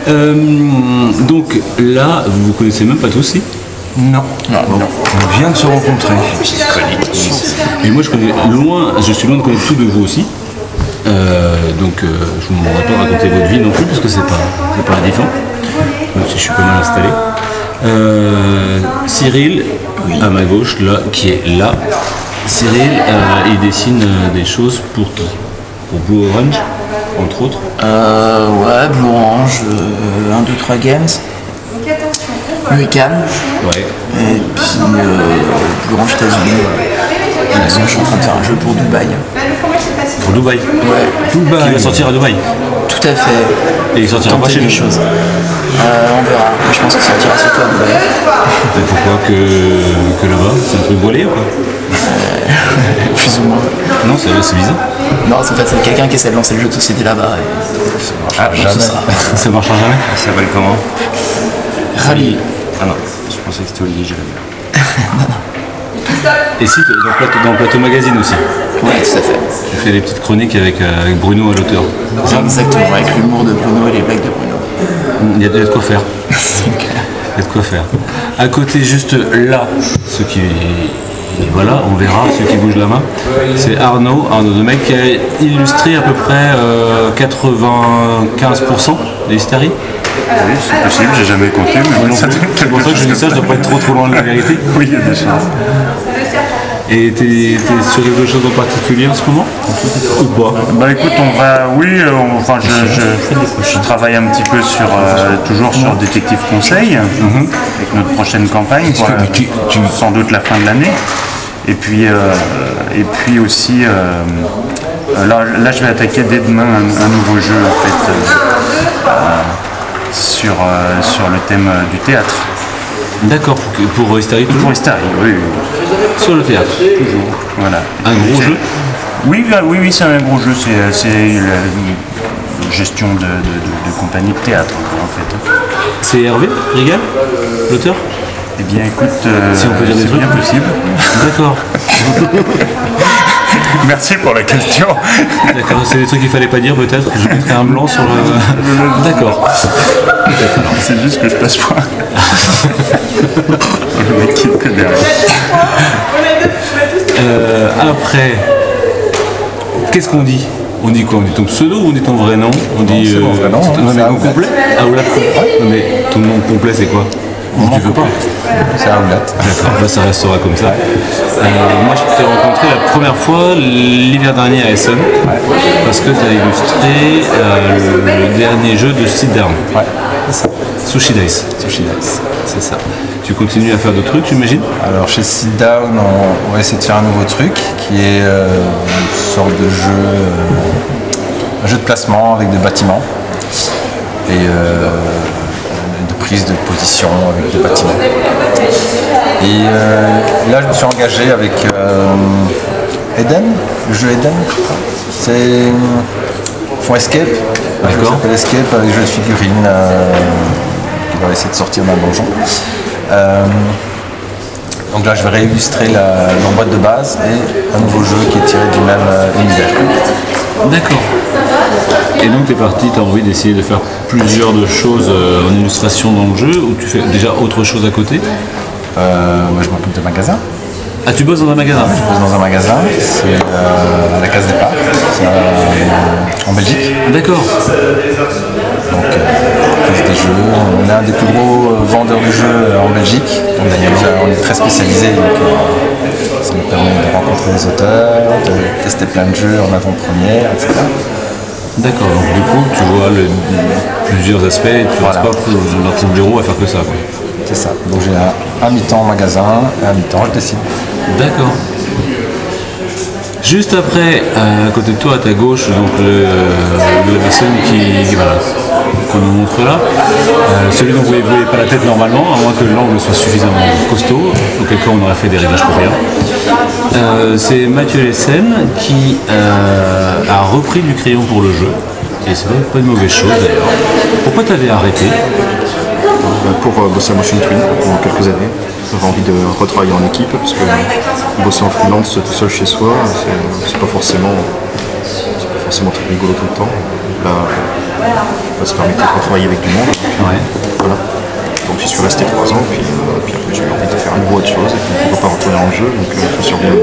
Donc là, vous connaissez même pas tous, si? Non. On vient de se rencontrer. Et moi, je suis loin de connaître tout de vous aussi. Donc je ne vous demanderai pas de raconter votre vie non plus, parce que c'est pas édifiant, même si je suis pas mal installé. Cyril, à ma gauche, là, qui est là. Cyril, il dessine des choses pour qui? Pour Blue Orange, entre autres. Ouais, Blue Orange, 1, 2, 3 Games. UECAM. Ouais. Et puis Blue Orange États-Unis. Je suis en train de faire un jeu pour Dubaï. Pour Dubaï. Ouais. Dubaï. Qui va sortir à Dubaï. Tout à fait. Et il sortira pas chez nous. Choses. On verra. Mais je pense qu'il sortira surtout à Dubaï. Et pourquoi que là-bas? C'est un truc voilé ou quoi? Plus ou moins. Non, c'est bizarre. Non, en fait, c'est quelqu'un qui essaie de lancer le jeu de société là-bas. Et... jamais. Ça marchera jamais. Ça s'appelle comment? Rallye. Ah non, je pensais que c'était Olivier Jérémy. Et si, dans le plateau magazine aussi. Ouais, tout à fait. Tu fais des petites chroniques avec Bruno à l'auteur. Exactement, avec l'humour de Bruno et les blagues de Bruno. Il y a de quoi faire. Il y a de quoi faire. À côté, juste là, ceux qui... Voilà, on verra, ceux qui bougent la main. C'est Arnaud de mec qui a illustré à peu près 95% des Hysteries. Oui, c'est possible, j'ai jamais compté, mais bon, c'est pour ça que je dis ça, je dois pas être trop loin de la vérité. Oui, il y a des chances. Et t'es sur quelque chose en particulier en ce moment? Ou pas? Bah écoute, on va, oui, enfin je travaille un petit peu sur, toujours sur Détective Conseil, avec notre prochaine campagne, quoi, sans doute la fin de l'année. Et puis aussi, là je vais attaquer dès demain un nouveau jeu en fait, sur le thème du théâtre. D'accord, pour Hysterie toujours? Pour Hysterie, oui. Sur le théâtre? Toujours, voilà. Un gros jeu? Oui, c'est un gros jeu, c'est la gestion de compagnie de théâtre, en fait. C'est Hervé Rigal, l'auteur? Eh bien, écoute, si on peut dire des c'est trucs. bien possible. D'accord. Merci pour la question. D'accord, c'est des trucs qu'il fallait pas dire peut-être. Je mettrai un blanc sur le... D'accord. C'est juste que je passe pas. Le mec qui est derrière. Après, qu'est-ce qu'on dit? On dit quoi? On dit ton pseudo ou on dit ton vrai nom? On dit c'est mon vrai nom, ton c'est nom Aoulat. complet? Aoulat. Non mais ton nom complet c'est quoi? Tu veux pas? C'est Aoulat. D'accord, bah, ça restera comme ça. Moi je t'ai rencontré la première fois l'hiver dernier à Essen, parce que tu as illustré le dernier jeu de Sit Down. Ouais, c'est ça. Sushi Dice. Sushi Dice. C'est ça. Tu continues à faire d'autres trucs, j'imagine? Alors chez Sit Down, on va essayer de faire un nouveau truc qui est une sorte de jeu, un jeu de placement avec des bâtiments et de prise de position avec des bâtiments. Et là, je me suis engagé avec Eden, le jeu Eden. C'est font Escape. Ça s'appelle Escape avec jeu de figurines qui va essayer de sortir d'un donjon. Donc là, je vais réillustrer la boîte de base et un nouveau jeu qui est tiré du même univers. D'accord. Et donc, tu es parti, tu as envie d'essayer de faire plusieurs de choses en illustration dans le jeu, ou tu fais déjà autre chose à côté? Moi, je m'occupe de magasin. Ah, tu bosses dans un magasin? Je bosse dans un magasin, c'est à la Case Départ, c'est en Belgique. D'accord. Donc, on fait des jeux. On est un des plus gros vendeurs de jeux en Belgique. On est très spécialisé, donc ça nous permet de rencontrer des auteurs, de tester plein de jeux en avant-première, etc. D'accord, donc du coup, tu vois plusieurs aspects et tu ne restes pas dans ton bureau à faire que ça, quoi. C'est ça. Donc j'ai un mi-temps en magasin et un mi-temps je dessine. D'accord. Juste après, à côté de toi, à ta gauche, donc la personne qu'on nous montre là, celui dont vous ne voyez pas la tête normalement, à moins que l'angle soit suffisamment costaud, auquel cas on aurait fait des réglages pour rien. C'est Mathieu Lessen qui a repris du crayon pour le jeu, et c'est pas une mauvaise chose d'ailleurs. Pourquoi tu avais arrêté? Pour bosser à Motion Twin pendant quelques années. J'avais envie de retravailler en équipe parce que bosser en freelance tout seul chez soi, c'est pas forcément très rigolo tout le temps. Là, ça permettait de retravailler avec du monde. Ouais. Voilà. Donc j'y suis resté 3 ans, puis après j'ai eu envie de faire à nouveau autre chose, et puis pourquoi pas retourner en jeu, donc je me suis revenu.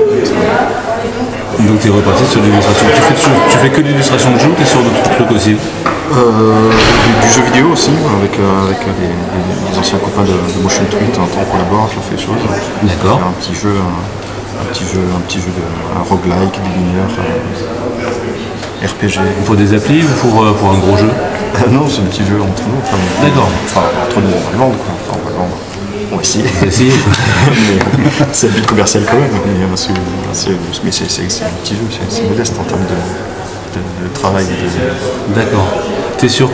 Donc tu es reparti sur l'illustration. Tu fais que l'illustration de jeu ou tu es sur d'autres trucs aussi? Du jeu vidéo aussi, avec des anciens copains de Motion Tweet, on collabore, je fais des choses. D'accord. Un petit jeu un roguelike, des mineurs, RPG. Pour des applis ou pour un gros jeu? Non, c'est un petit jeu entre nous. D'accord. Enfin, entre nous, on va le vendre, quoi. Enfin, on va le vendre. On va essayer. Mais c'est un but commercial quand même. Mais c'est un petit jeu, c'est modeste en termes de travail. D'accord. Tu es sur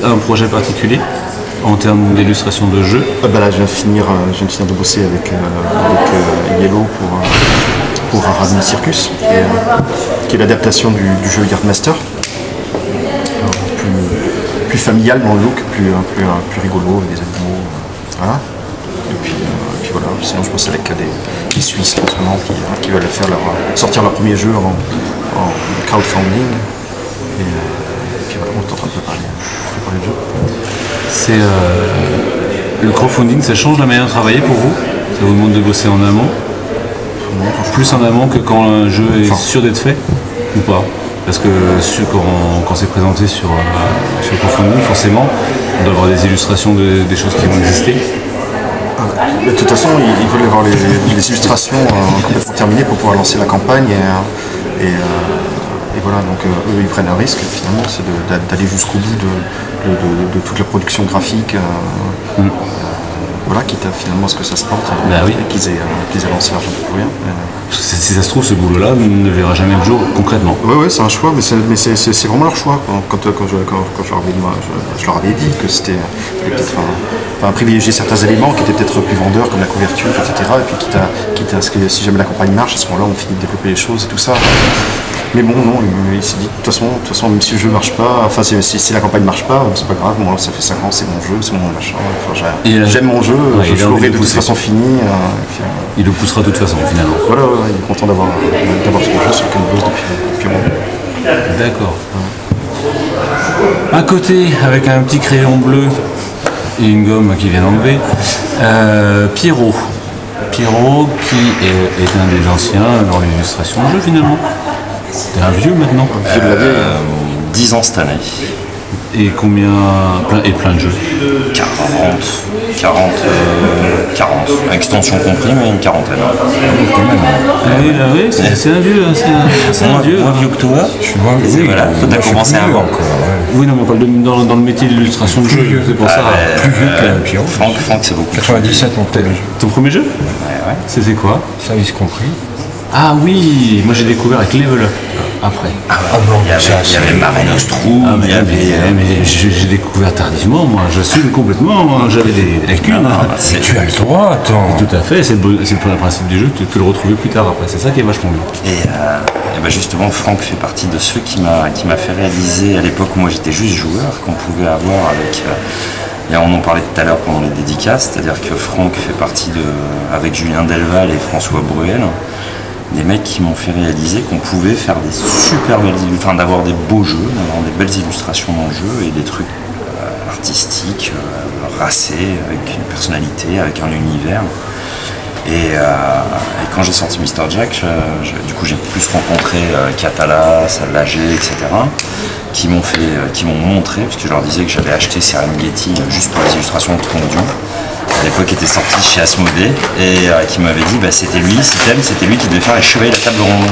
un projet particulier en termes d'illustration de jeu? Là, je viens de finir de bosser avec Yellow pour Arabin Circus, qui est l'adaptation du jeu Yardmaster. Plus familial dans le look, plus rigolo, avec des animaux. Voilà. Et puis voilà, sinon je bosse avec des Suisses en ce moment qui veulent sortir leur premier jeu en crowdfunding. Et puis voilà, on est en train de préparer le jeu. Le crowdfunding, ça change la manière de travailler pour vous? Ça vous demande de bosser en amont? Plus en amont que quand un jeu est sûr d'être fait? Ou pas? Parce que quand c'est présenté sur crowdfunding, forcément, on doit avoir des illustrations des choses qui vont exister. De toute façon, ils veulent avoir les illustrations complètement terminées pour pouvoir lancer la campagne. Et voilà, donc eux, ils prennent un risque, finalement, c'est d'aller jusqu'au bout de toute la production graphique. Voilà, quitte à finalement ce que ça se porte, et qu'ils aient lancé l'argent pour rien. Si ça se trouve, ce boulot-là ne verra jamais le jour concrètement. Oui, c'est un choix, mais c'est vraiment leur choix. Quand je leur avais dit que c'était peut-être privilégier certains éléments qui étaient peut-être plus vendeurs, comme la couverture, etc. Et puis quitte à ce que si jamais la campagne marche, à ce moment-là, on finit de développer les choses et tout ça. Mais bon, non, il s'est dit, de toute façon, même si le jeu marche pas, enfin, si la campagne marche pas, c'est pas grave, moi, ça fait 5 ans, c'est mon jeu, c'est mon machin. Enfin, j'aime mon jeu, je l'aurai de toute façon fini. Il le poussera de toute façon, finalement. Voilà, il est content d'avoir ce jeu sur lequel il bosse depuis un moment. D'accord. À côté, avec un petit crayon bleu et une gomme qui vient d'enlever, Pierrot. Pierrot qui est un des anciens dans l'illustration de jeu, finalement. T'es un vieux maintenant. Je l'avais 10 ans cette année. Et combien plein de jeux? 40, extension compris, mais une quarantaine. Oui, c'est un vieux. C'est un vieux. Moins vieux que toi. Je suis moins Oui, voilà, toi t'as commencé avant. Oui, non, mais on parle dans le métier de l'illustration de jeu, c'est pour ça. Plus vieux que Pierrot. Franck, c'est beaucoup. 97 mon premier jeu. Ton premier jeu? Ouais. C'était quoi? Service compris. Ah oui, moi j'ai découvert avec Level Up après. Il y avait Mare Nostrum, il y avait... Mais j'ai découvert tardivement, moi, j'assume complètement, moi, j'avais des lacunes. Tu as le droit, attends. Tout à fait, c'est le principe du jeu, tu peux le retrouver plus tard après, c'est ça qui est vachement bien. Et ben justement, Franck fait partie de ceux qui m'a fait réaliser à l'époque où moi j'étais juste joueur, qu'on pouvait avoir avec... Et on en parlait tout à l'heure pendant les dédicaces, c'est-à-dire que Franck fait partie avec Julien Delval et François Bruel, des mecs qui m'ont fait réaliser qu'on pouvait faire des super belles illustrations, d'avoir des beaux jeux, d'avoir des belles illustrations dans le jeu et des trucs artistiques, racés, avec une personnalité, avec un univers. Et quand j'ai sorti Mr. Jack, du coup j'ai plus rencontré Catala, Salagé, etc. qui m'ont montré, parce que je leur disais que j'avais acheté Serengeti juste pour les illustrations de Tondu. À l'époque était sorti chez Asmodée et qui m'avait dit c'était lui, c'était lui qui devait faire les Chevaliers de la Table Ronde.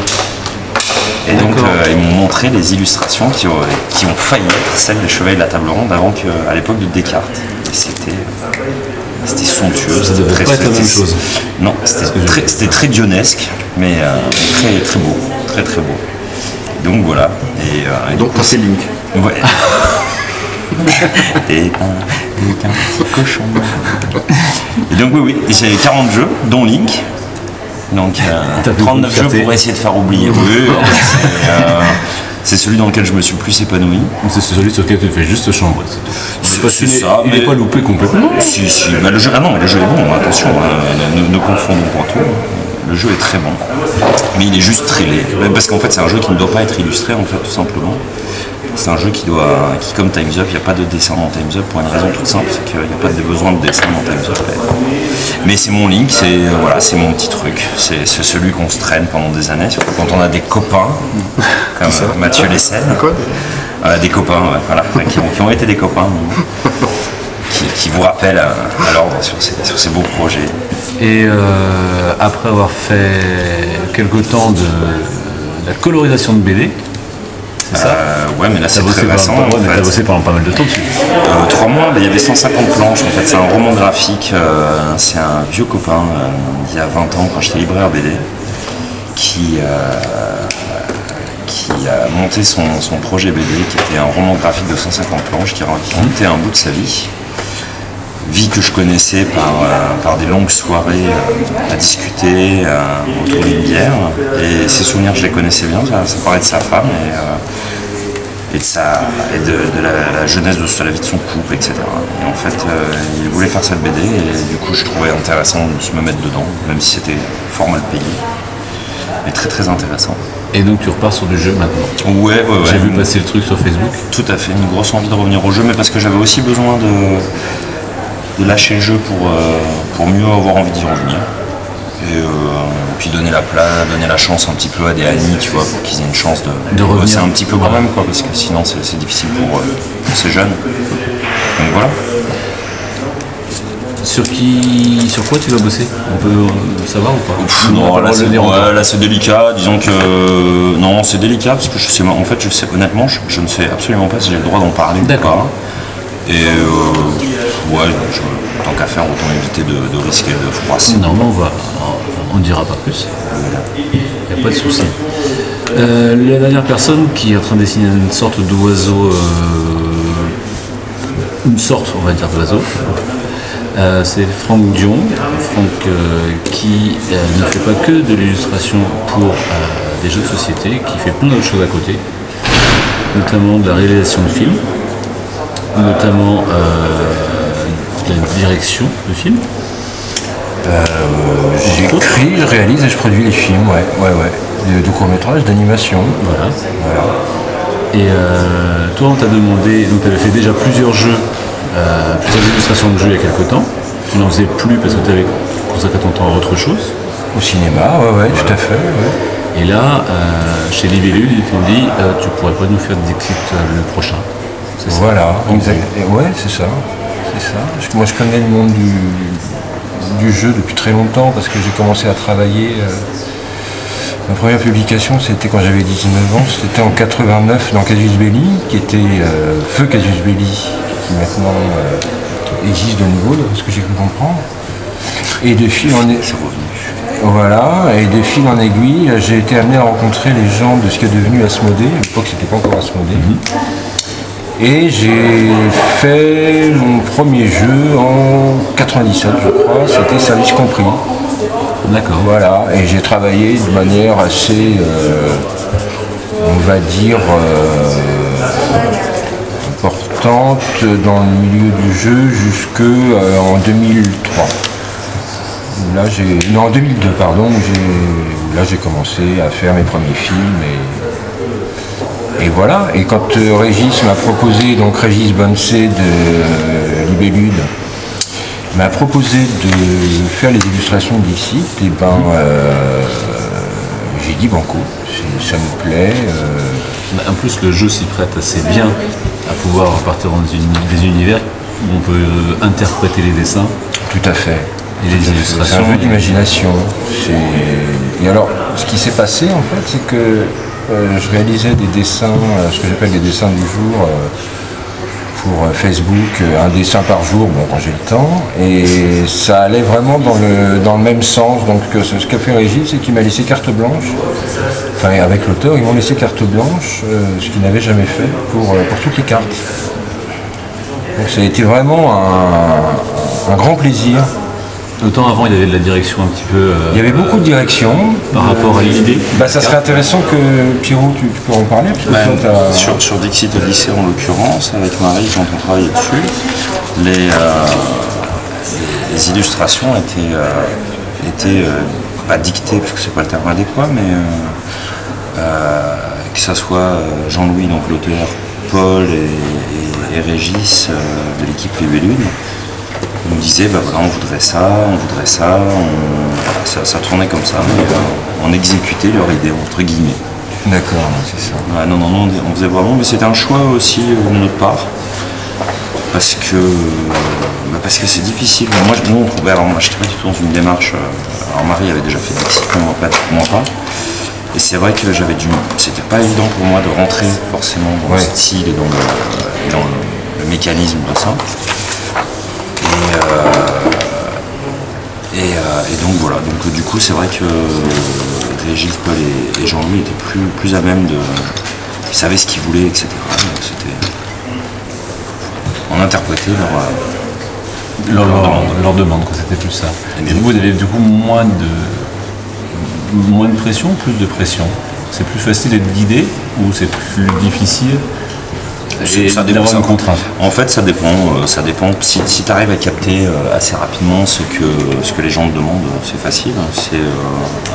Et donc ils m'ont montré les illustrations qui ont failli être celles des Chevaliers de la Table Ronde à l'époque de Descartes. Et c'était somptueux, c'était très pas être la même chose. Non, c'était très dionesque, mais très très beau, très très beau. Donc voilà. Et donc c'est Link. Ouais. T'es un petit cochon. Et donc oui, j'ai 40 jeux, dont Link. Donc 39 jeux pour essayer de faire oublier. Oui, c'est celui dans lequel je me suis le plus épanoui. C'est celui sur lequel tu te fais juste chambrer. C'est ça. Il n'est pas loupé complètement. Si. Mais le jeu, mais le jeu est bon, attention, ne confondons pas tout. Le jeu est très bon, mais il est juste très laid. Parce qu'en fait, c'est un jeu qui ne doit pas être illustré, en fait, tout simplement. C'est un jeu qui comme Time's Up, il n'y a pas de dessin dans Time's Up pour une raison toute simple, c'est qu'il n'y a pas de besoin de dessin dans Time's Up. Mais c'est mon Link, c'est mon petit truc. C'est celui qu'on se traîne pendant des années, surtout quand on a des copains, comme Mathieu Lessel. Des copains, voilà, qui ont été des copains, qui vous rappellent à l'ordre sur ces beaux projets. Et après avoir fait quelque temps de la colorisation de BD, c'est ça? Ouais, mais là c'est très récent. T'as bossé pendant pas mal de temps dessus. 3 mois, mais il y avait 150 planches. En fait, c'est un roman graphique. C'est un vieux copain d'il y a 20 ans, quand j'étais libraire BD, qui a monté son projet BD, qui était un roman graphique de 150 planches, qui racontait un bout de sa vie. Vie que je connaissais par des longues soirées à discuter autour d'une bière. Et ces souvenirs, je les connaissais bien. Ça parlait de sa femme et de la jeunesse de la vie de son couple, etc. Et en fait, il voulait faire cette BD et du coup, je trouvais intéressant de me mettre dedans, même si c'était fort mal payé. Mais très très intéressant. Et donc tu repars sur du jeu maintenant? Ouais. J'ai vu passer le truc sur Facebook. Tout à fait, une grosse envie de revenir au jeu, mais parce que j'avais aussi besoin de lâcher le jeu pour mieux avoir envie d'y revenir. Et puis donner la chance un petit peu à des amis, tu vois, pour qu'ils aient une chance de bosser un petit peu quand même, quoi, parce que sinon c'est difficile pour ces jeunes. Donc voilà. Sur quoi tu vas bosser? On peut savoir ou pas? Non, là c'est délicat, disons que non, c'est délicat parce que honnêtement je ne sais absolument pas si j'ai le droit d'en parler. D'accord. Et tant qu'à faire, autant éviter de risquer de froisser. Non, mais on ne dira pas plus. Il n'y a pas de souci. La dernière personne qui est en train de dessiner une sorte d'oiseau, on va dire d'oiseau, c'est Franck Dion. Franck qui ne fait pas que de l'illustration pour des jeux de société, qui fait plein d'autres choses à côté, notamment de la réalisation de films, notamment de la direction de films. J'écris, je réalise et je produis les films, ouais. De courts-métrages, d'animation. Voilà. Et toi, on t'a demandé, donc tu avais fait déjà plusieurs jeux, plusieurs illustrations de jeux il y a quelques temps. Tu n'en faisais plus parce que tu avais consacré ton temps à autre chose. Au cinéma, ouais, tout à fait. Ouais. Et là, chez Libellule, ils t'ont dit tu pourrais pas nous faire Dixit le prochain. C'est ça. Voilà, ouais, c'est ça. Parce que moi, je connais le monde du jeu depuis très longtemps parce que j'ai commencé à travailler. Ma première publication, c'était quand j'avais 19 ans, c'était en 89 dans Casus Belli, qui était Feu Casus Belli, qui maintenant existe de nouveau, ce que j'ai pu comprendre. Et de fil en aiguille, j'ai été amené à rencontrer les gens de ce qui est devenu Asmodée. À l'époque, c'était pas encore Asmodée. Et j'ai fait mon premier jeu en 97, je crois, c'était Service Compris. D'accord. Voilà, et j'ai travaillé de manière assez, on va dire, importante dans le milieu du jeu jusqu'en 2003. En 2002, pardon, là j'ai commencé à faire mes premiers films et voilà. Et quand Régis m'a proposé, donc Régis Bonsé de Libellule, m'a proposé de faire les illustrations de Dixit, et j'ai dit banco, ça me plaît. En plus, le jeu s'y prête assez bien à pouvoir partir dans des univers où on peut interpréter les dessins. Tout à fait. Et les illustrations. C'est un jeu d'imagination. Et alors, ce qui s'est passé en fait, c'est que je réalisais des dessins, ce que j'appelle les dessins du jour, pour Facebook, un dessin par jour, quand j'ai le temps, et ça allait vraiment dans le même sens. Donc ce qu'a fait Régis, c'est qu'il m'a laissé carte blanche, enfin avec l'auteur, ils m'ont laissé carte blanche, ce qu'ils n'avaient jamais fait pour toutes les cartes. Donc ça a été vraiment un grand plaisir. Autant avant, il y avait de la direction un petit peu. Il y avait beaucoup de direction. Par rapport à l'idée. Ça serait intéressant que Pierrot, tu peux en parler. Sur Dixit au lycée en l'occurrence, avec Marie, quand on travaillait dessus, les illustrations étaient pas dictées, parce que c'est pas le terme adéquat, mais que ça soit Jean-Louis, donc l'auteur, Paul et Régis de l'équipe Libellune nous disaient bah voilà, on voudrait ça, voilà, ça tournait comme ça, on exécutait leur idée entre guillemets. D'accord, c'est ça. Ouais, non, on faisait vraiment, mais c'était un choix aussi de notre part. Parce que c'est difficile. Moi, j'étais pas du tout dans une démarche. Alors Marie avait déjà fait des sites, moi pas. Et c'est vrai que c'était pas évident pour moi de rentrer forcément dans le style et dans le mécanisme de ça. Et donc voilà. Donc du coup, c'est vrai que Régis, Paul et Jean-Louis étaient plus à même de. Ils savaient ce qu'ils voulaient, etc. Donc c'était. On interprétait leur demande, quoi, c'était plus ça. Et vous avez du coup moins de pression ou plus de pression? C'est plus facile d'être guidé ou c'est plus difficile d'avoir une contrainte? En fait, ça dépend. Si tu arrives à capter assez rapidement ce que les gens te demandent, c'est facile.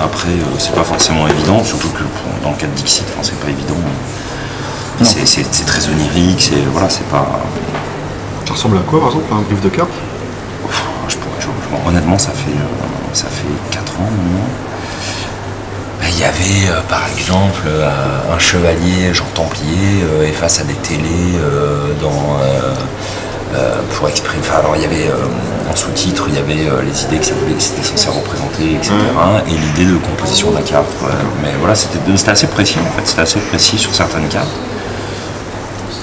Après, c'est pas forcément évident, surtout que dans le cas de Dixit, c'est pas évident. C'est très onirique, c'est pas. Ça ressemble à quoi, par exemple, un brief de cartes? Honnêtement, ça fait 4 ans maintenant. Il y avait par exemple un chevalier Jean Templier et face à des télés pour exprimer. Alors il y avait en sous-titre, il y avait les idées que c'était censé représenter, etc. Et l'idée de composition de la carte. Mais voilà, c'était assez précis en fait, c'était assez précis sur certaines cartes.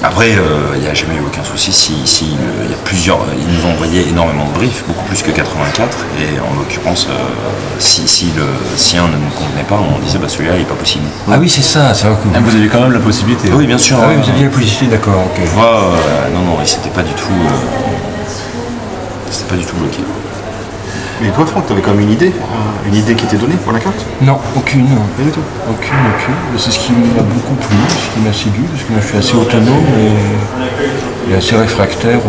Après, il n'y a jamais eu aucun souci. Il y a ils nous ont envoyé énormément de briefs, beaucoup plus que 84. Et en l'occurrence, si un ne nous convenait pas, on disait celui-là il n'est pas possible. Ah oui, c'est ça, c'est vrai que vous avez quand même la possibilité. Oui, bien sûr. Ah oui, vous aviez la possibilité, d'accord. Ok. Non, et c'était pas du tout. C'était pas du tout bloqué. Mais toi, Franck, tu avais quand même une idée qui était donnée pour la carte? Non, aucune. Rien du tout. Aucune. C'est ce qui m'a beaucoup plu, ce qui m'a séduit, parce que moi je suis assez autonome et assez réfractaire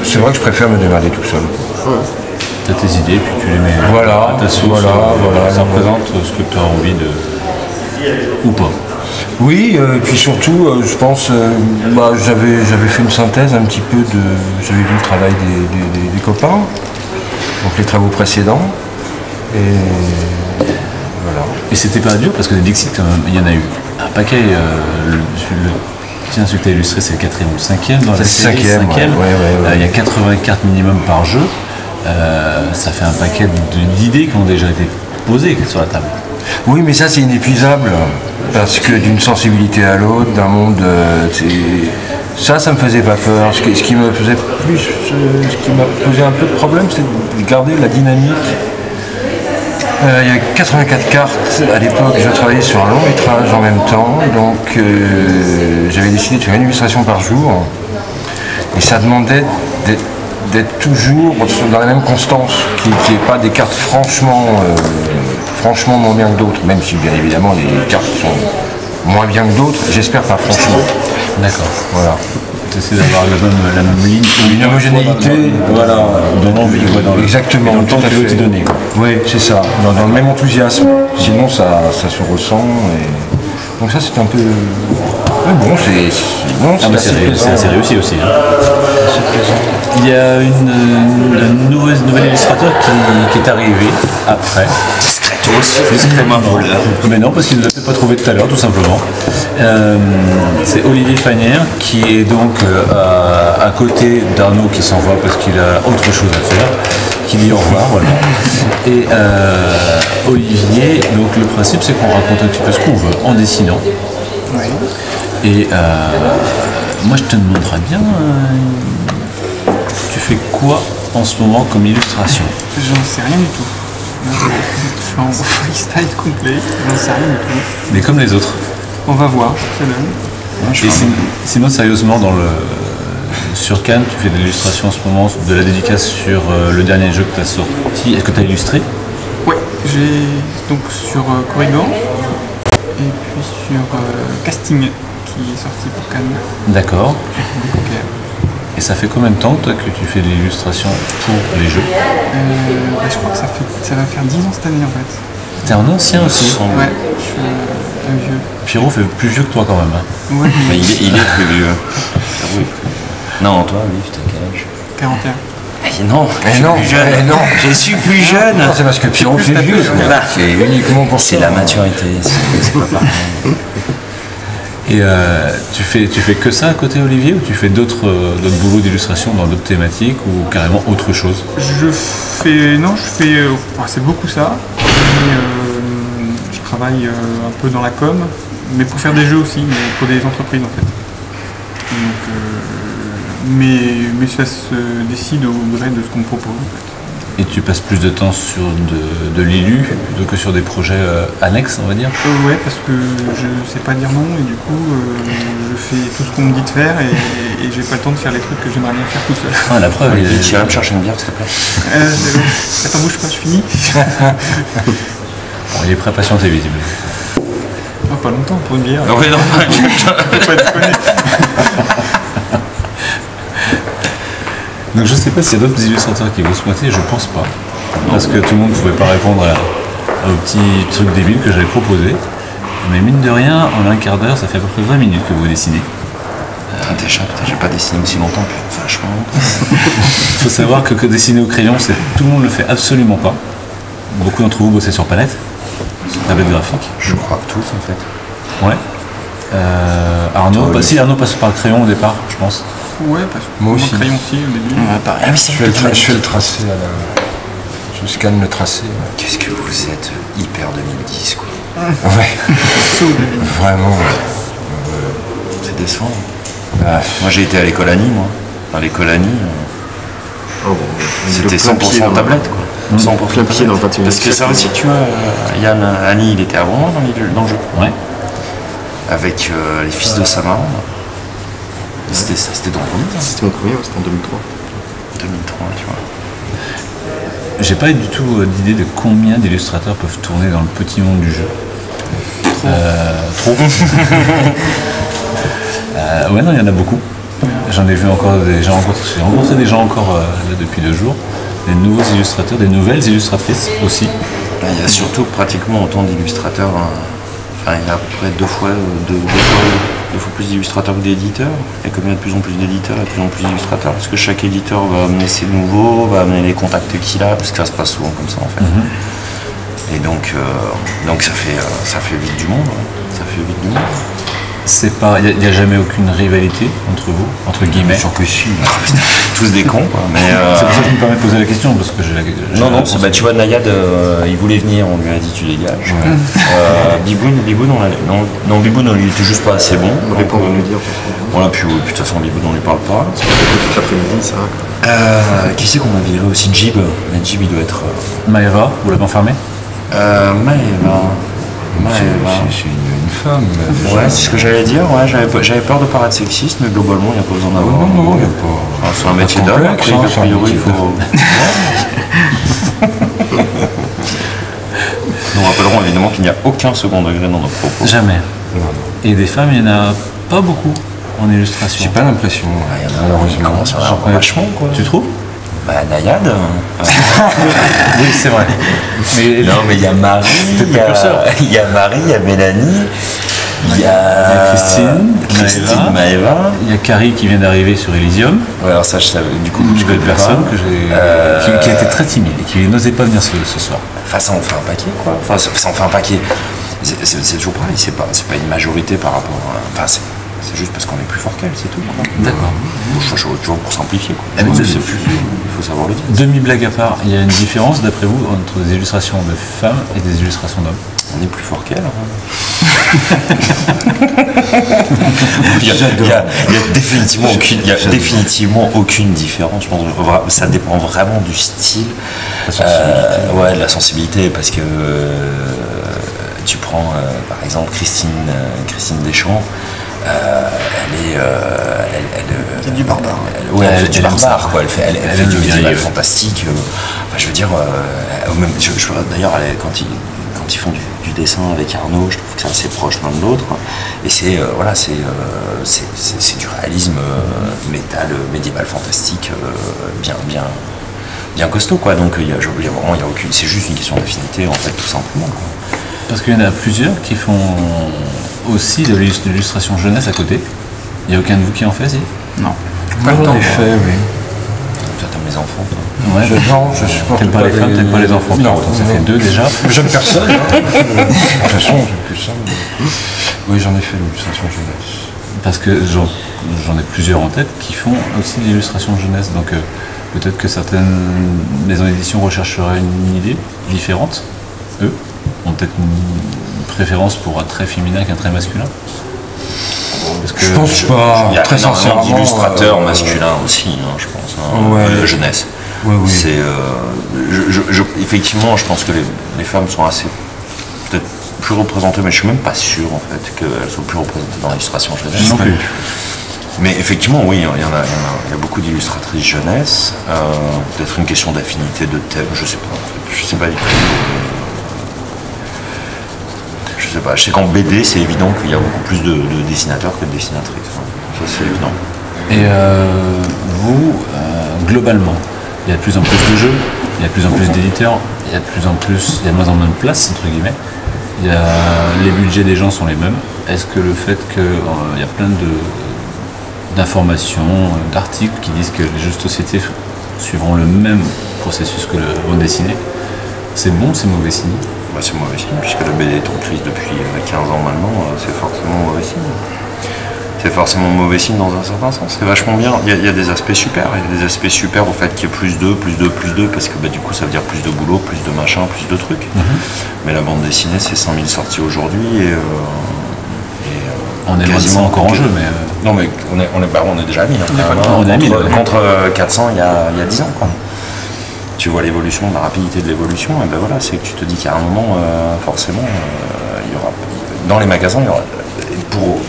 C'est vrai que je préfère me démerder tout seul. Ouais. Tu as tes idées, puis tu les mets à ta sauce. Ça représente ce que tu as envie de. Ou pas. Oui, et puis surtout, je pense, j'avais fait une synthèse un petit peu j'avais vu le travail des copains, donc les travaux précédents, et voilà. Et c'était pas dur parce que des Dixit, il y en a eu un paquet. Celui que tu as illustré, c'est le 4e ou le 5e dans la série. C'est le 5e. Il y a 84 minimum par jeu. Ça fait un paquet d'idées qui ont déjà été posées sur la table. Oui, mais ça c'est inépuisable, parce que d'une sensibilité à l'autre, d'un monde, ça me faisait pas peur. Ce qui me faisait posé un peu de problème, c'est de garder la dynamique. Il y avait 84 cartes à l'époque, je travaillais sur un long métrage en même temps, donc j'avais décidé de faire une illustration par jour, et ça demandait d'être toujours dans la même constance, qu'il n'y ait pas des cartes franchement moins bien que d'autres, même si bien évidemment les cartes sont moins bien que d'autres, j'espère pas franchement. D'accord. Voilà. Tu essaies d'avoir la même ligne. Une homogénéité, voilà, dans l'envie, exactement, dans le temps que tu veux t'y donner. Oui, c'est ça, dans le même enthousiasme, sinon ça se ressent. Donc ça c'est un peu. Mais bon, c'est assez réussi aussi. Hein. Il y a une nouvel illustrateur qui est arrivé après. C'est comme un voleur. Mais non, parce qu'il ne nous a peut-être pas trouvé tout à l'heure, tout simplement. C'est Olivier Fagnière qui est donc à côté d'Arnaud qui s'en va parce qu'il a autre chose à faire, qui dit au revoir, voilà. Et Olivier, donc le principe c'est qu'on raconte un petit peu ce qu'on veut en dessinant. Oui. Et moi je te demanderais bien, tu fais quoi en ce moment comme illustration? J'en sais rien du tout. Je suis en freestyle complet, j'en sais rien du tout. Mais comme les autres. On va voir, ça donne. Et sinon sérieusement sur Cannes, tu fais de l'illustration en ce moment, de la dédicace sur le dernier jeu que tu as sorti. Est-ce que tu as illustré? Ouais, j'ai donc sur Corrigan et puis sur Casting qui est sorti pour Cannes. D'accord. Okay. Et ça fait combien de temps toi que tu fais de l'illustration pour les jeux? Je crois que ça va faire 10 ans cette année en fait. T'es un ancien aussi. Ouais, je suis un vieux. Pierrot fait plus vieux que toi quand même. Hein. Ouais, Mais il est plus vieux. Non, toi, oui, t'as quel âge 41. Non, non, plus jeune. non. Je suis plus jeune. Non, c'est parce que Pierrot fait vieux. C'est uniquement pour ça. C'est la maturité, c'est pas pareil. Et tu fais que ça à côté, Olivier, ou tu fais d'autres boulots d'illustration dans d'autres thématiques ou carrément autre chose? C'est beaucoup ça. Mais, je travaille un peu dans la com, mais pour faire des jeux aussi, mais pour des entreprises en fait. Donc, mais ça se décide au gré de ce qu'on me propose en fait. Et tu passes plus de temps sur de l'ILU plutôt que sur des projets annexes, on va dire? Ouais, parce que je sais pas dire non et du coup je fais tout ce qu'on me dit de faire et j'ai pas le temps de faire les trucs que j'aimerais bien faire tout seul. Ah, la preuve, Tu irais me chercher une bière, s'il te plaît? Attends, bouge pas, je finis. Bon, il est prêt à patienter visiblement. Oh, pas longtemps pour une bière. Oui, non, Faut pas déconner. Donc je sais pas s'il y a d'autres illustrateurs qui vont se pointer, je pense pas. Parce que tout le monde ne pouvait pas répondre au petit truc débile que j'avais proposé. Mais mine de rien, en un quart d'heure, ça fait à peu près 20 minutes que vous dessinez. Déjà, j'ai pas dessiné aussi longtemps, puis vachement longtemps. Il faut savoir que dessiner au crayon, tout le monde le fait absolument pas. Beaucoup d'entre vous bossez sur palette, sur tablette graphique. Je crois que tous, en fait. Ouais. Arnaud, Arnaud passe par le crayon au départ, je pense. Ouais, parce que Moi aussi. mon crayon aussi au début. Ah oui, c'est Je fais le tracé je scanne le tracé. Qu'est-ce que vous êtes hyper 2010, quoi. Ouais. Vraiment. C'est décevant. Moi, j'ai été à l'école Annie, moi. À l'école Annie, c'était 100% tablette, quoi. 100% Plein pied dans le patinage. Parce que ça aussi, tu vois, Yann Annie, il était avant moi dans le jeu. Ouais. Avec les fils de Samaran. C'était dans le premier, C'était mon premier, c'était en 2003. 2003, tu vois. J'ai pas du tout d'idée de combien d'illustrateurs peuvent tourner dans le petit monde du jeu. Trop. Ouais, non, il y en a beaucoup. J'en ai vu encore j'ai rencontré des gens encore là depuis 2 jours. Des nouveaux illustrateurs, des nouvelles illustratrices aussi. Il y a surtout pratiquement autant d'illustrateurs. Enfin, il y a à peu près deux fois plus d'illustrateurs que d'éditeurs. Et comme il y a de plus en plus d'éditeurs, il y a de plus en plus d'illustrateurs. Parce que chaque éditeur va amener ses nouveaux, va amener les contacts qu'il a, parce que ça se passe souvent comme ça en fait. Et donc ça fait vite du monde. Ça fait vite du monde. Il n'y a jamais aucune rivalité entre vous, entre guillemets. Sûr que si. Tous des cons, quoi. Mais c'est pour ça que je me permets de poser la question, parce que j'ai non, tu vois, Nayad, il voulait venir, on lui a dit tu dégages. Biboun, il était juste pas assez bon. On n'avait pas envie de lui dire. Voilà, puis de toute façon, Biboun, on lui parle pas. Toute l'après-midi, ça. Qui c'est qu'on a viré aussi? Jib. Jib, il doit être. Maëva, vous l'avez enfermé? Maëva. C'est une femme. Ouais, c'est ce que j'allais dire. Ouais, j'avais peur de paraître sexiste, mais globalement, il n'y a pas besoin d'avoir. Non, il n'y a pas. C'est un métier d'homme, après, a priori, il faut. Nous rappellerons évidemment qu'il n'y a aucun second degré dans nos propos. Jamais. Et des femmes, il n'y en a pas beaucoup en illustration. J'ai pas l'impression. Il y en a malheureusement. Ça va vachement, quoi. Tu trouves? Bah, Nayad. Oui, c'est vrai. Non, mais il y a Marie, il y a Marie, il y a Mélanie, il y a Christine, Maëva. Il y a Carrie qui vient d'arriver sur Elysium. Ouais, alors ça, je savais. Du coup, Une nouvelle personne qui était très timide et qui n'osait pas venir ce soir. Enfin, ça en fait un paquet, quoi. Enfin, ça en fait un paquet. C'est toujours pareil, c'est pas une majorité par rapport à. Enfin, c'est juste parce qu'on est plus fort qu'elle, c'est tout. D'accord. Toujours pour simplifier, quoi. Il faut savoir le dire. Demi-blague à part, il y a une différence, d'après vous, entre des illustrations de femmes et des illustrations d'hommes? On est plus fort qu'elle. Il y a définitivement aucune différence. Je pense que ça dépend vraiment du style. De la sensibilité, parce que tu prends par exemple Christine Deschamps. C'est du barbare. Elle fait du barbare, quoi. Elle fait du médiéval fantastique. Enfin, je veux dire, d'ailleurs, quand ils font du dessin avec Arnaud, je trouve que c'est assez proche l'un de l'autre. Et c'est du réalisme métal, médiéval fantastique, bien bien costaud, quoi. Donc il y a aucune, c'est juste une question d'affinité, en fait, tout simplement, quoi. Parce qu'il y en a plusieurs qui font aussi de l'illustration jeunesse à côté. Il n'y a aucun de vous qui en fait, si? Non. Pas le temps. Fait, oui. Toi, t'aimes les enfants, toi. Ouais, Non, je supporte t'aimes pas les femmes, t'aimes pas les enfants. Non, ça fait 2 déjà. J'aime personne. De toute façon, j'aime plus ça. Oui, j'en ai fait l'illustration jeunesse. Parce que j'en ai plusieurs en tête qui font aussi de l'illustration jeunesse. Donc peut-être que certaines maisons d'édition rechercheraient une idée différente. Eux ont peut-être une préférence pour un trait féminin qu'un trait masculin. Parce que Je pense pas. Il y a Très énormément sincèrement. d'illustrateurs masculins aussi, hein, je pense, hein, Ouais. de jeunesse. Oui, oui. C'est, effectivement, je pense que les femmes sont assez peut-être plus représentées, mais je suis même pas sûr en fait qu'elles soient plus représentées dans l'illustration jeunesse. non plus. Mais effectivement, oui, il y a beaucoup d'illustratrices jeunesse. Peut-être une question d'affinité de thème, je sais pas. En fait. Je sais pas du tout. Je sais pas. Je sais qu'en BD, c'est évident qu'il y a beaucoup plus de dessinateurs que de dessinatrices. Hein. Ça, c'est évident. Et vous, globalement, il y a de plus en plus de jeux, il y a de plus en plus d'éditeurs, il y a de moins en moins de place, entre guillemets. Les budgets des gens sont les mêmes. Est-ce que le fait qu'il y a plein d'informations, d'articles qui disent que les jeux de société suivront le même processus que le bande dessinée, c'est bon, c'est mauvais signe? Bah, c'est mauvais signe, puisque la BD est en crise depuis 15 ans maintenant, c'est forcément mauvais signe. C'est forcément mauvais signe dans un certain sens. C'est vachement bien. Il y a des aspects super. Il y a des aspects super au fait qu'il y ait plus 2, parce que du coup ça veut dire plus de boulot, plus de machin, plus de trucs. Mais la bande dessinée, c'est 100 000 sorties aujourd'hui et on est quasiment encore en jeu, mais... Non, mais on est déjà à 1000. On est à 1000, contre 400 il y a 10 ans, quoi. Tu vois l'évolution, la rapidité de l'évolution, et ben voilà, c'est que tu te dis qu'à un moment, forcément, il y aura dans les magasins, il y aura,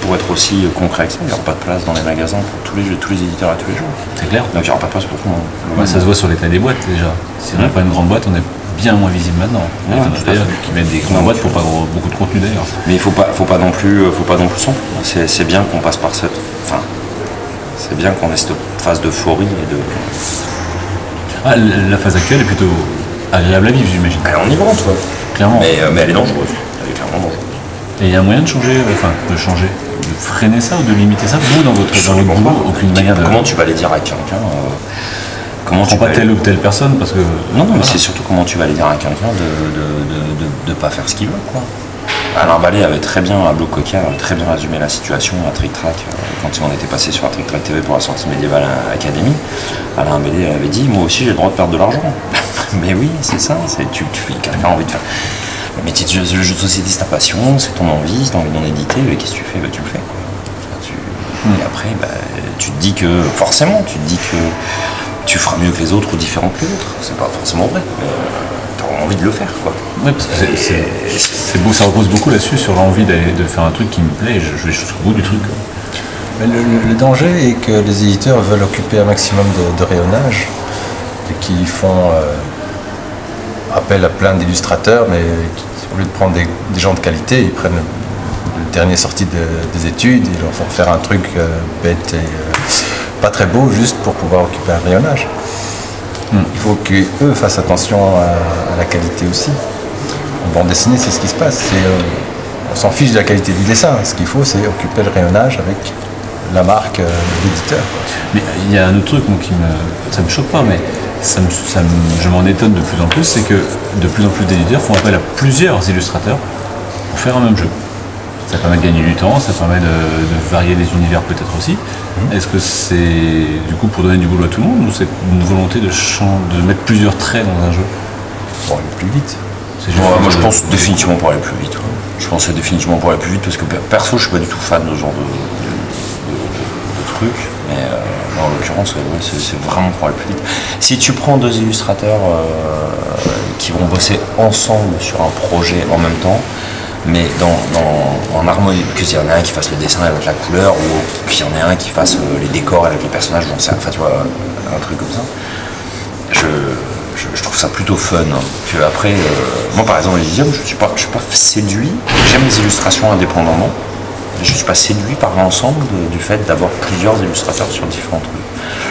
pour être aussi concret que ça, il n'y aura pas de place dans les magasins pour tous les éditeurs à tous les jours. C'est clair. Donc il n'y aura pas de place pour tout le monde. Ouais, ça se voit sur l'état des boîtes déjà. Si on n'a pas une grande boîte, on est bien moins visible maintenant. Il y a d'ailleurs qui mettent des grandes boîtes pour pas beaucoup de contenu d'ailleurs. Mais il faut pas non plus s'en. C'est bien qu'on passe par cette. Enfin, c'est bien qu'on ait cette phase d'euphorie et de. Ah, la phase actuelle est plutôt agréable à vivre, j'imagine. Elle est enivrante, toi. Clairement. Mais elle est dangereuse. Elle est clairement dangereuse. Et il y a moyen de changer, de freiner ça ou de limiter ça? Vous, dans votre boulot, aucune manière de... Comment tu vas aller dire à quelqu'un comment tu pas telle ou telle personne parce que... Non, mais c'est surtout comment tu vas aller dire à quelqu'un de pas faire ce qu'il veut, quoi. Alain Ballet avait très bien, à Blue Coca, très bien résumé la situation à Trick Track quand on était passé sur la Trick Track TV pour la sortie médiévale Academy. Alain Ballet avait dit, moi aussi j'ai le droit de perdre de l'argent. Mais oui, c'est ça, quelqu'un a envie de faire. Le métier de jeu de société, c'est ta passion, c'est ton envie, c'est ton envie d'en éditer, qu'est-ce que tu fais? Tu le fais, quoi. Et après, tu te dis que, forcément, tu feras mieux que les autres ou différent que les autres. C'est pas forcément vrai, mais t'as envie de le faire, quoi. Ouais, parce que c'est beau, ça repose beaucoup là-dessus, sur l'envie de faire un truc qui me plaît, et je vais jusqu'au bout du truc. Mais le danger est que les éditeurs veulent occuper un maximum de rayonnage et qui font appel à plein d'illustrateurs, mais au lieu de prendre des gens de qualité, ils prennent le dernier sorti des études, ils leur font faire un truc bête et pas très beau, juste pour pouvoir occuper un rayonnage. Il faut qu'eux fassent attention à la qualité aussi. En bande dessinée, c'est ce qui se passe. On s'en fiche de la qualité du dessin. Ce qu'il faut, c'est occuper le rayonnage avec la marque l'éditeur. Mais il y a un autre truc moi, ça me choque pas, mais je m'en étonne de plus en plus, c'est que de plus en plus d'éditeurs font appel à plusieurs illustrateurs pour faire un même jeu. Ça permet de gagner du temps, ça permet de varier les univers peut-être aussi. Est-ce que c'est du coup pour donner du boulot à tout le monde ou c'est une volonté de mettre plusieurs traits dans un jeu pour aller plus vite? Moi je pense définitivement pour aller plus vite. Ouais. Je pense définitivement pour aller plus vite parce que perso je suis pas du tout fan de ce genre de truc. Mais en l'occurrence c'est vraiment pour aller plus vite. Si tu prends 2 illustrateurs qui vont bosser ensemble sur un projet en même temps, mais en harmonie, qu'il y en ait un qui fasse le dessin avec la couleur ou qu'il y en ait un qui fasse les décors avec les personnages, enfin tu vois, un truc comme ça. Je trouve ça plutôt fun. Que après, moi par exemple, Elysium, je suis pas séduit. J'aime les illustrations indépendamment. Je suis pas séduit par l'ensemble du fait d'avoir plusieurs illustrateurs sur différents trucs.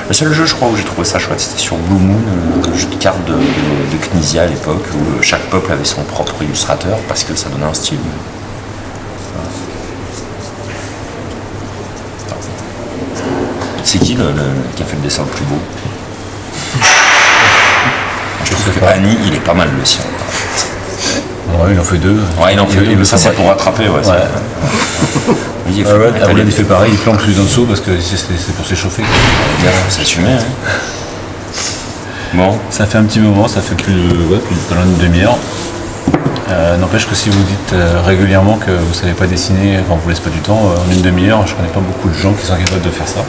Le seul jeu, je crois, où j'ai trouvé ça chouette, c'était sur Blue Moon, le jeu de cartes de Knizia à l'époque, où chaque peuple avait son propre illustrateur, parce que ça donnait un style. C'est qui qui a fait le dessin le plus beau? Je trouve que Annie, il est pas mal le sien. Ouais, il en fait 2. Ouais, il en fait 2, mais ça c'est pour rattraper. Ouais. Il fait pareil, il plante plus en dessous parce que c'est pour s'échauffer. C'est assumé. Hein. Bon. Ça fait un petit moment, ça fait plus d'une demi-heure. N'empêche que si vous dites régulièrement que vous ne savez pas dessiner, enfin vous laisse pas du temps, en une demi-heure, je connais pas beaucoup de gens qui sont capables de faire ça.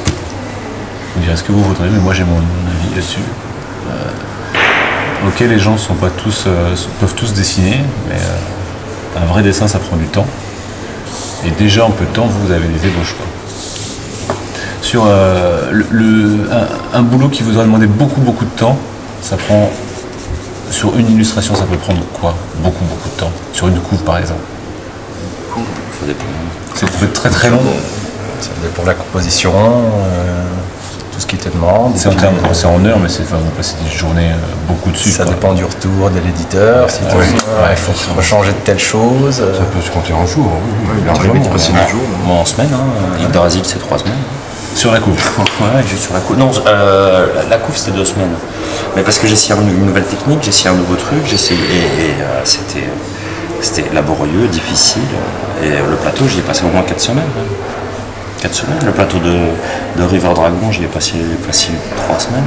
Vous direz ce que vous voudrez, mais moi j'ai mon avis là-dessus. Ok, les gens peuvent tous dessiner, mais un vrai dessin ça prend du temps. Et déjà en peu de temps, vous avez des ébauches. Sur un boulot qui vous aurait demandé beaucoup de temps, ça prend, sur une illustration, ça peut prendre quoi? Beaucoup de temps. Sur une couve par exemple. Ça dépend. Ça peut être très long. Ça dépend de la composition, tout ce qui te demande. C'est en heures, mais vous passez des journées beaucoup dessus. Ça dépend du retour de l'éditeur. Si il faut changer de telle chose. Ça peut se compter en jours. Il a limite passer des jours. Bon, en semaine, Yggdrasil c'est 3 semaines. Sur la couve. Ouais, juste sur la couve. Non, la couve c'était 2 semaines. Mais parce que j'ai essayé une nouvelle technique, j'ai essayé un nouveau truc, c'était laborieux, difficile. Et le plateau, j'y ai passé au moins 4 semaines. 4 semaines. Le plateau de River Dragon, j'y ai passé facile 3 semaines.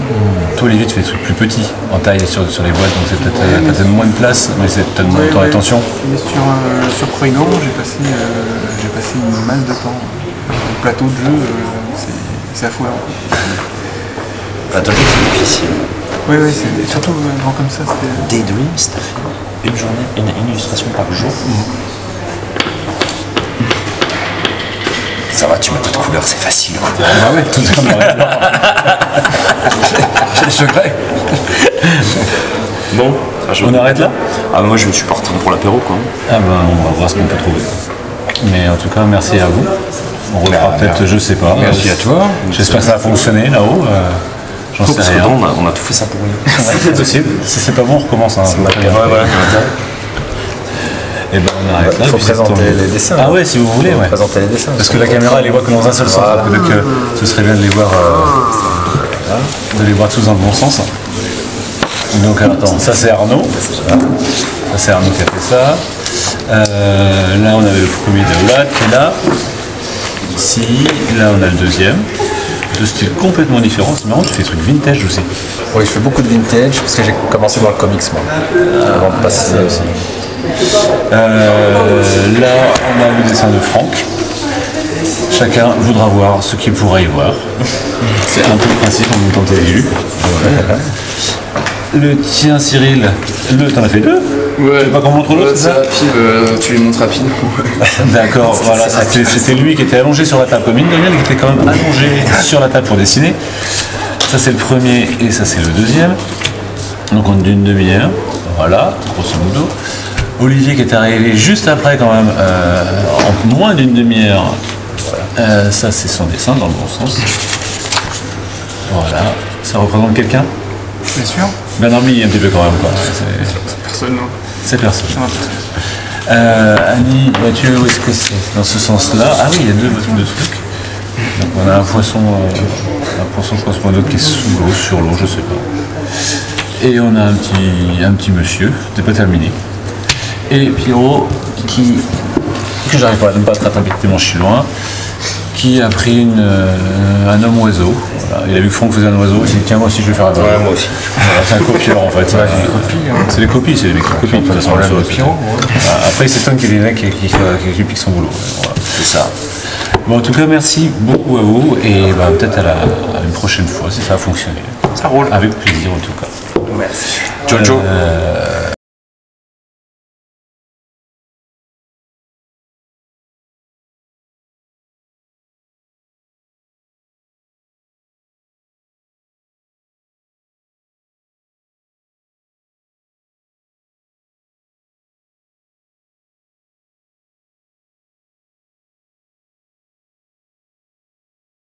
Toi, Olivier, tu fais des trucs plus petits en taille sur les boîtes, donc c'est peut-être moins de place, mais c'est peut-être moins de temps d'attention. Mais sur Corrigan, j'ai passé une masse de temps. Le plateau de jeu, c'est affolant. Plateau de jeu, c'est difficile. Oui, c'est surtout grand comme ça. Daydream, t'as fait une journée, une illustration par jour. Ça va, tu mets pas de couleur, c'est facile. Ah ouais, tout est en noir et blanc. J'ai le secret. Bon, on arrête là? Ah, moi je me suis parti pour l'apéro quoi. Ah ben, on va voir ce qu'on peut trouver. Mais en tout cas, merci à vous. On reverra peut-être, je sais pas. Merci à toi. J'espère que ça va fonctionner là-haut. J'en sais rien. On a tout fait ça pour rien. C'est possible. Si c'est pas bon, on recommence. Voilà. Et ben on arrête là. Il faut présenter les dessins. Ah ouais, si vous voulez. Ouais. Présenter les dessins. Parce que la caméra, elle les voit que dans un seul sens. Donc ce serait bien de les voir, tous dans le bon sens. Donc attends, ça c'est Arnaud. Ça c'est Arnaud qui a fait ça. Là on avait le premier de Vlad qui est là. Ici, là on a le deuxième. Deux styles complètement différents. C'est marrant, tu fais des trucs vintage aussi. Oui, je fais beaucoup de vintage parce que j'ai commencé dans le comics moi. Avant de passer aussi. Là, on a le dessin de Franck. Chacun voudra voir ce qu'il pourrait y voir. C'est un peu le principe en même temps que t'as vu. Le tien, Cyril, t'en as fait 2? Ouais. Tu sais pas comment montre l'autre, c'est rapide, tu les montres rapidement. D'accord, voilà, c'était lui qui était allongé sur la table. Comme mine de rien, il était quand même allongé sur la table pour dessiner. Ça c'est le premier et ça c'est le deuxième. Donc on est d'une demi-heure. Voilà, grosso modo. Olivier qui est arrivé juste après quand même, en moins d'une demi-heure. Ça c'est son dessin dans le bon sens. Voilà. Ça représente quelqu'un? Bien sûr. Bernard Blier un petit peu quand même quoi. Personne, non. C'est personne. Ça m'intéresse. Annie, Mathieu, où est-ce que c'est? Dans ce sens-là. Ah oui, il y a deux trucs. Donc on a un poisson Cosmonaute qui est sous l'eau, sur l'eau, je sais pas. Et on a un petit monsieur, c'est pas terminé. Et Pierrot, que j'arrive pas à ne pas attraper tellement je suis loin, qui a pris un homme oiseau. Voilà. Il a vu que Franck faisait un oiseau, il s'est dit tiens moi aussi je vais faire un oiseau. Ouais, moi aussi. Voilà, c'est un copieur en fait. C'est des copies, c'est des mecs qui copient de toute façon. Après il s'étonne qu'il y ait des mecs qui piquent son boulot. Voilà. C'est ça. Bon, en tout cas merci beaucoup à vous et peut-être à une prochaine fois si ça a fonctionné. Ça roule. Avec plaisir en tout cas. Merci. Jojo.